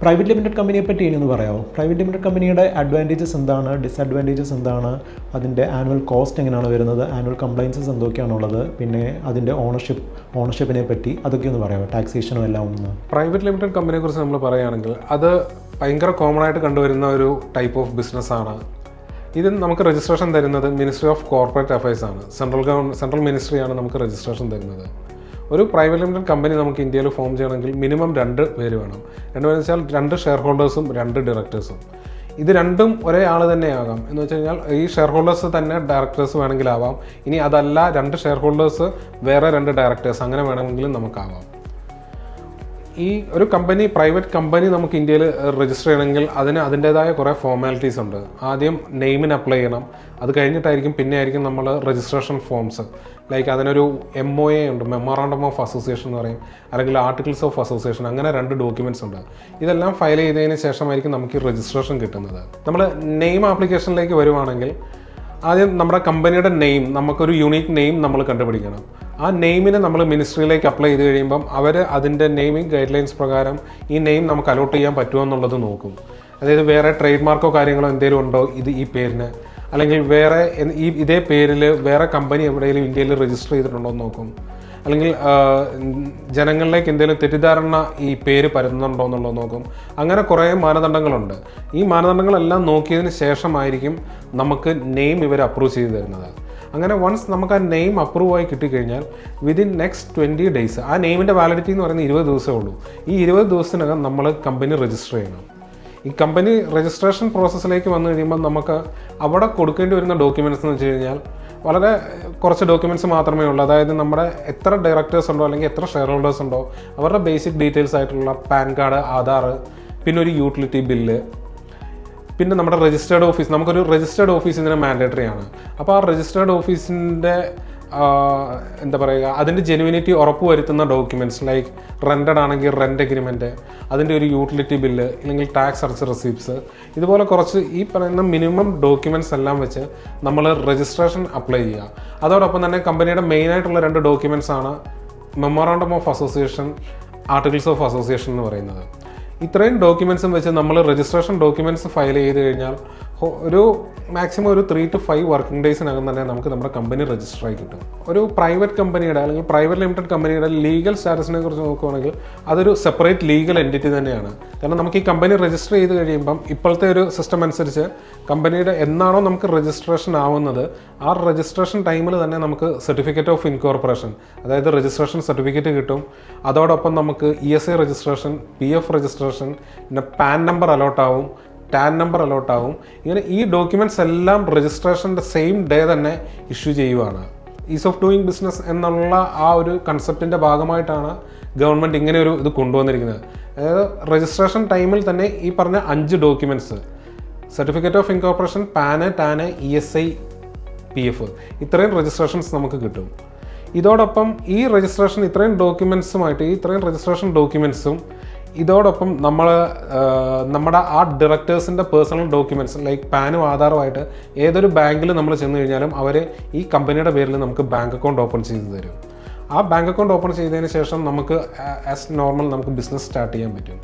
Private limited കമ്പനിയെ പറ്റി ഇനിയൊന്ന് പറയാമോ? പ്രൈവറ്റ് ലിമിറ്റഡ് കമ്പനിയുടെ അഡ്വാൻറ്റേജസ് എന്താണ്, ഡിസഡ്വാൻറ്റേജസ് എന്താണ്, അതിൻ്റെ ആനുവൽ കോസ്റ്റ് എങ്ങനെയാണ് വരുന്നത്, ആനുവൽ കംപ്ലയൻസസ് എന്തൊക്കെയാണുള്ളത്, പിന്നെ അതിൻ്റെ ഓണർഷിപ്പിനെ പറ്റി അതൊക്കെ ഒന്ന് പറയാമോ? ടാക്സേഷനും എല്ലാം ഒന്ന്. പ്രൈവറ്റ് ലിമിറ്റഡ് കമ്പനിയെ കുറിച്ച് നമ്മൾ പറയുകയാണെങ്കിൽ അത് ഭയങ്കര കോമൺ ആയിട്ട് കണ്ടുവരുന്ന ഒരു ടൈപ്പ് ഓഫ് ബിസിനസ്സാണ്. ഇത് നമുക്ക് രജിസ്ട്രേഷൻ തരുന്നത് മിനിസ്ട്രി ഓഫ് കോർപ്പറേറ്റ് അഫയേഴ്സ് ആണ്. സെൻട്രൽ മിനിസ്ട്രിയാണ് നമുക്ക് രജിസ്ട്രേഷൻ തരുന്നത്. ഒരു പ്രൈവറ്റ് ലിമിറ്റഡ് കമ്പനി നമുക്ക് ഇന്ത്യയിൽ ഫോം ചെയ്യണമെങ്കിൽ മിനിമം 2 പേര് വേണം. 2 പേരെന്ന് വെച്ചാൽ 2 ഷെയർ ഹോൾഡേഴ്സും 2 ഡയറക്ടേഴ്സും. ഇത് രണ്ടും ഒരേ ആൾ തന്നെ ആകാം. എന്ന് വെച്ച് കഴിഞ്ഞാൽ ഈ ഷെയർ ഹോൾഡേഴ്സ് തന്നെ ഡയറക്ടേഴ്സ് വേണമെങ്കിലാവാം. ഇനി അതല്ല 2 ഷെയർ ഹോൾഡേഴ്സ് വേറെ 2 ഡയറക്ടേഴ്സ് അങ്ങനെ വേണമെങ്കിലും നമുക്കാവാം. ഈ ഒരു പ്രൈവറ്റ് കമ്പനി നമുക്ക് ഇന്ത്യയിൽ രജിസ്റ്റർ ചെയ്യണമെങ്കിൽ അതിൻ്റേതായ കുറേ ഫോർമാലിറ്റീസ് ഉണ്ട്. ആദ്യം നെയിമിന് അപ്ലൈ ചെയ്യണം. അത് കഴിഞ്ഞിട്ടായിരിക്കും നമ്മൾ രജിസ്ട്രേഷൻ ഫോംസ്, ലൈക്ക് അതിനൊരു MOA ഉണ്ട്, മെമ്മോറാണ്ടം ഓഫ് അസോസിയേഷൻ എന്ന് പറയും, അല്ലെങ്കിൽ ആർട്ടിക്കിൾസ് ഓഫ് അസോസിയേഷൻ, അങ്ങനെ 2 ഡോക്യുമെൻറ്റ്സ് ഉണ്ട്. ഇതെല്ലാം ഫയൽ ചെയ്തതിന് ശേഷമായിരിക്കും നമുക്ക് ഈ രജിസ്ട്രേഷൻ കിട്ടുന്നത്. നമ്മൾ നെയിം ആപ്ലിക്കേഷനിലേക്ക് വരുവാണെങ്കിൽ ആദ്യം നമ്മുടെ കമ്പനിയുടെ നെയിം, നമുക്കൊരു യൂണീക്ക് നെയിം നമ്മൾ കണ്ടുപിടിക്കണം. ആ നെയിമിനെ നമ്മൾ മിനിസ്ട്രിയിലേക്ക് അപ്ലൈ ചെയ്ത് കഴിയുമ്പം അവർ അതിൻ്റെ നെയിമിംഗ് ഗൈഡ് ലൈൻസ് പ്രകാരം ഈ നെയിം നമുക്ക് അലോട്ട് ചെയ്യാൻ പറ്റുമോ എന്നുള്ളത് നോക്കും. അതായത് വേറെ ട്രേഡ് മാർക്കോ കാര്യങ്ങളോ എന്തെങ്കിലും ഉണ്ടോ ഈ പേരിന്, അല്ലെങ്കിൽ വേറെ ഇതേ പേരിൽ വേറെ കമ്പനി എവിടെയെങ്കിലും ഇന്ത്യയിൽ രജിസ്റ്റർ ചെയ്തിട്ടുണ്ടോ എന്ന് നോക്കും. അല്ലെങ്കിൽ ജനങ്ങളിലേക്ക് എന്തെങ്കിലും തെറ്റിദ്ധാരണ ഈ പേര് പരന്നുണ്ടോ എന്നുള്ളത് നോക്കും. അങ്ങനെ കുറേ മാനദണ്ഡങ്ങളുണ്ട്. ഈ മാനദണ്ഡങ്ങളെല്ലാം നോക്കിയതിന് ശേഷമായിരിക്കും നമുക്ക് നെയിം ഇവർ അപ്രൂവ് ചെയ്ത് തരുന്നത്. അങ്ങനെ വൺസ് നമുക്ക് ആ നെയിം അപ്രൂവ് ആയി കിട്ടിക്കഴിഞ്ഞാൽ വിതിൻ നെക്സ്റ്റ് 20 ഡേയ്സ്, ആ നെയിമിൻ്റെ വാലിഡിറ്റി എന്ന് പറയുന്നത് 20 ദിവസമേ ഉള്ളൂ. ഈ 20 ദിവസത്തിനകം നമ്മൾ കമ്പനി രജിസ്റ്റർ ചെയ്യണം. ഈ കമ്പനി രജിസ്ട്രേഷൻ പ്രോസസ്സിലേക്ക് വന്നു കഴിയുമ്പോൾ നമുക്ക് അവിടെ കൊടുക്കേണ്ടി വരുന്ന ഡോക്യുമെൻറ്റ്സ് എന്ന് വെച്ച് കഴിഞ്ഞാൽ വളരെ കുറച്ച് ഡോക്യുമെൻറ്റ്സ് മാത്രമേ ഉള്ളൂ. അതായത് നമ്മുടെ എത്ര ഡയറക്ടേഴ്സ് ഉണ്ടോ അല്ലെങ്കിൽ എത്ര ഷെയർ ഹോൾഡേഴ്സ് ഉണ്ടോ അവരുടെ ബേസിക് ഡീറ്റെയിൽസ് ആയിട്ടുള്ള പാൻ കാർഡ്, ആധാർ, പിന്നെ ഒരു യൂട്ടിലിറ്റി ബില്ല്, പിന്നെ നമ്മുടെ രജിസ്റ്റേർഡ് ഓഫീസ്. നമുക്കൊരു രജിസ്റ്റേർഡ് ഓഫീസ് ഇതിന് മാൻഡേറ്ററി ആണ്. അപ്പോൾ ആ രജിസ്റ്റേർഡ് ഓഫീസിൻ്റെ എന്താ പറയുക, അതിൻ്റെ ജെനുവിനിറ്റി ഉറപ്പുവരുത്തുന്ന ഡോക്യുമെൻറ്റ്സ്, ലൈക്ക് റെൻറ്റഡ് ആണെങ്കിൽ റെൻറ്റ് എഗ്രിമെൻറ്റ്, അതിൻ്റെ ഒരു യൂട്ടിലിറ്റി ബില്ല്, അല്ലെങ്കിൽ ടാക്സ് അടച്ച റെസിപ്റ്റ്സ്, ഇതുപോലെ കുറച്ച് ഈ പറയുന്ന മിനിമം ഡോക്യുമെൻറ്റ്സ് എല്ലാം വെച്ച് നമ്മൾ രജിസ്ട്രേഷൻ അപ്ലൈ ചെയ്യുക. അതോടൊപ്പം തന്നെ കമ്പനിയുടെ മെയിനായിട്ടുള്ള 2 ഡോക്യുമെൻറ്റ്സ് ആണ് memorandum of association, articles of association എന്ന് പറയുന്നത്. ഇത്രയും ഡോക്യുമെൻറ്റ്സും വെച്ച് നമ്മൾ രജിസ്ട്രേഷൻ ഡോക്യുമെൻറ്റ്സ് ഫയൽ ചെയ്ത് കഴിഞ്ഞാൽ ഒരു മാക്സിമം ഒരു 3 to 5 വർക്കിംഗ് ഡേയ്സിനകം തന്നെ നമുക്ക് നമ്മുടെ കമ്പനി രജിസ്റ്റർ ആയി കിട്ടും. ഒരു പ്രൈവറ്റ് കമ്പനിയുടെ അല്ലെങ്കിൽ പ്രൈവറ്റ് ലിമിറ്റഡ് കമ്പനിയുടെ ലീഗൽ സ്റ്റാറ്റസിനെ കുറിച്ച് നോക്കുകയാണെങ്കിൽ അതൊരു സെപ്പറേറ്റ് ലീഗൽ എൻറ്റിറ്റി തന്നെയാണ്. കാരണം നമുക്ക് ഈ കമ്പനി രജിസ്റ്റർ ചെയ്ത് കഴിയുമ്പം ഇപ്പോഴത്തെ ഒരു സിസ്റ്റം അനുസരിച്ച് കമ്പനിയുടെ എന്നാണോ നമുക്ക് രജിസ്ട്രേഷൻ ആവുന്നത് ആ രജിസ്ട്രേഷൻ ടൈമിൽ തന്നെ നമുക്ക് സർട്ടിഫിക്കറ്റ് ഓഫ് ഇൻകോർപ്പറേഷൻ, അതായത് രജിസ്ട്രേഷൻ സർട്ടിഫിക്കറ്റ് കിട്ടും. അതോടൊപ്പം നമുക്ക് ESI രജിസ്ട്രേഷൻ, PF രജിസ്ട്രേഷൻ, പിന്നെ പാൻ നമ്പർ അലോട്ടാവും, ടാൻ നമ്പർ അലോട്ടാവും. ഇങ്ങനെ ഈ ഡോക്യുമെൻറ്റ്സ് എല്ലാം രജിസ്ട്രേഷൻ്റെ സെയിം ഡേ തന്നെ ഇഷ്യൂ ചെയ്യുവാണ്. ഈസ് ഓഫ് ഡൂയിങ് ബിസിനസ് എന്നുള്ള ആ ഒരു കൺസെപ്റ്റിൻ്റെ ഭാഗമായിട്ടാണ് ഗവൺമെൻറ് ഇങ്ങനെ ഒരു ഇത് കൊണ്ടുവന്നിരിക്കുന്നത്. അതായത് രജിസ്ട്രേഷൻ ടൈമിൽ തന്നെ ഈ പറഞ്ഞ 5 documents, certificate of incorporation, PAN, tan, ESI, PF, ഇത്രയും രജിസ്ട്രേഷൻസ് നമുക്ക് കിട്ടും. ഇതോടൊപ്പം ഈ രജിസ്ട്രേഷൻ ഇത്രയും രജിസ്ട്രേഷൻ ഡോക്യുമെൻറ്റ്സും ഇതോടൊപ്പം നമ്മുടെ ആ ഡയറക്ടേഴ്സിൻ്റെ പേഴ്സണൽ ഡോക്യുമെൻറ്റ്സ് ലൈക്ക് പാനും ആധാറുമായിട്ട് ഏതൊരു ബാങ്കിൽ നമ്മൾ ചെന്ന് കഴിഞ്ഞാലും അവർ ഈ കമ്പനിയുടെ പേരിൽ നമുക്ക് ബാങ്ക് അക്കൗണ്ട് ഓപ്പൺ ചെയ്ത് തരും. ആ ബാങ്ക് അക്കൗണ്ട് ഓപ്പൺ ചെയ്തതിന് ശേഷം നമുക്ക് ആസ് നോർമൽ നമുക്ക് ബിസിനസ് സ്റ്റാർട്ട് ചെയ്യാൻ പറ്റും.